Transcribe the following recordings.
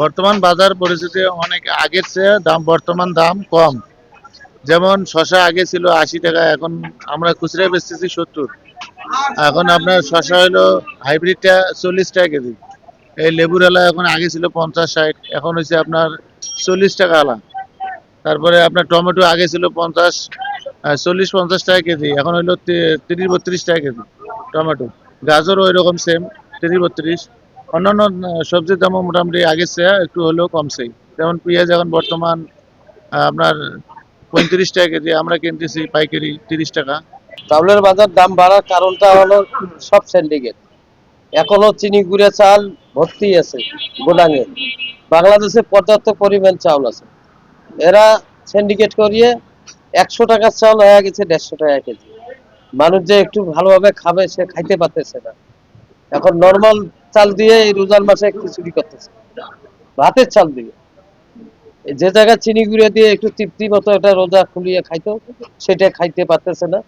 বর্তমান বাজার পরিস্থিতি অনেক আগের চেয়ে বর্তমান দাম কম। যেমন শসা আগে ছিল 80 টাকা, এখন আমরা খুচরা বেচতেছি 70। এখন আপনার শসা হলো হাইব্রিডটা 40 টাকা কেজি। এই লেবুর আলা এখন আগে ছিল 50-60, এখন হয়েছে আপনার 40 টাকা আলা। তারপরে আপনার টমেটো আগে ছিল 40-50 টাকা কেজি, এখন হইলো 30-32 টাকা কেজি টমেটো। গাজর ওই রকম সেম, 30-32। অন্যান্য সবজির দামও মোটামুটি আগের চেয়ে একটু হলেও কমছে। যেমন পেঁয়াজ এখন বর্তমান আপনার 35 টাকা কেজি, আমরা কিনতেছি পাইকারি 30 টাকা। চাউলের বাজার দাম বাড়ার কারণটা হলো সব সিন্ডিকেট। এখনো চিনি গুঁড়া চাল ভর্তি আছে গোডাঙে। বাংলাদেশে পর্যাপ্ত পরিমাণ চাউল আছে, এরা সিন্ডিকেট করিয়ে 100 টাকার চাউল হয়ে গেছে 150 টাকা কেজি। মানুষ যে একটু ভালোভাবে খাবে সে খাইতে পারতেছে না। এখন নর্মাল চাল দিয়ে এই রোজার মাসে খিচুড়ি করতেছে, ভাতের চাল দিয়ে। যে জায়গায় চিনি গুঁড়া দিয়ে একটু তৃপ্তি মতো একটা রোজা খুলিয়ে খাইতো, সেটা খাইতে পারতেছে না।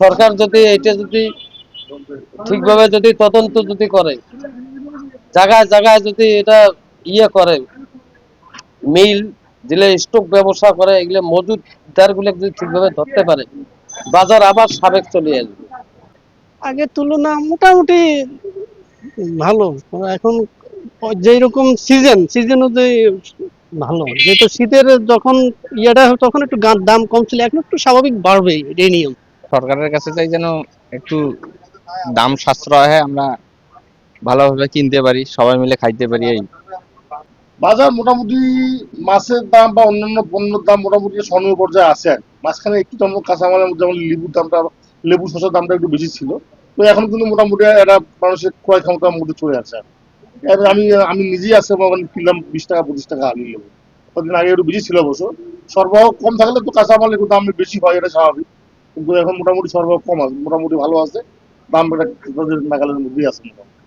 সরকার যদি এটা যদি ঠিকভাবে যদি তদন্ত যদি করে, জায়গায় জায়গায় যদি এটা করে, মিল দিলে স্টক ব্যবসা করে, এগুলো মজুদদার গুলো যদি ঠিকভাবে ধরতে পারে, বাজার আবার সাবেক চলে আসবে। আগের তুলনা মোটামুটি ভালো। এখন যেই রকম সিজন অনুযায়ী ভালো, যেহেতু শীতের যখন ইয়েটা তখন একটু দাম কম ছিল, এখন একটু স্বাভাবিক বাড়বেই, এটাই নিয়ম। সরকারের কাছে চাই যেন একটু দাম সাশ্রয় হয়, আমরা ভালোভাবে কিনতে পারি, সবাই মিলে খাইতে পারি। এই বাজার মোটামুটি মাছের দাম বা অন্যান্য পণ্যের দাম মোটামুটি সহনীয় পর্যায়ে আছে আর কি। মাঝখানে একটু দাম কাঁচামালের মধ্যে যেমন লেবুর দামটা, লেবু শসার দামটা একটু বেশি ছিল। তো এখন কিন্তু মোটামুটি একটা মানুষের ক্রয় ক্ষমতার মধ্যে চলে আসছে আর কি। এবার আমি আমি নিজেই আছে কিনলাম 20 টাকা 25 টাকা আলু লেবু। কদিন আগে একটু বেশি ছিল অবশ্য। সরবরাহ কম থাকলে তো কাঁচামাল একটু দাম বেশি হয়, এটা স্বাভাবিক। কিন্তু এখন মোটামুটি সরবরাহ কম আছে, মোটামুটি ভালো আছে। দাম নাগালের মধ্যেই আছে মোটামুটি।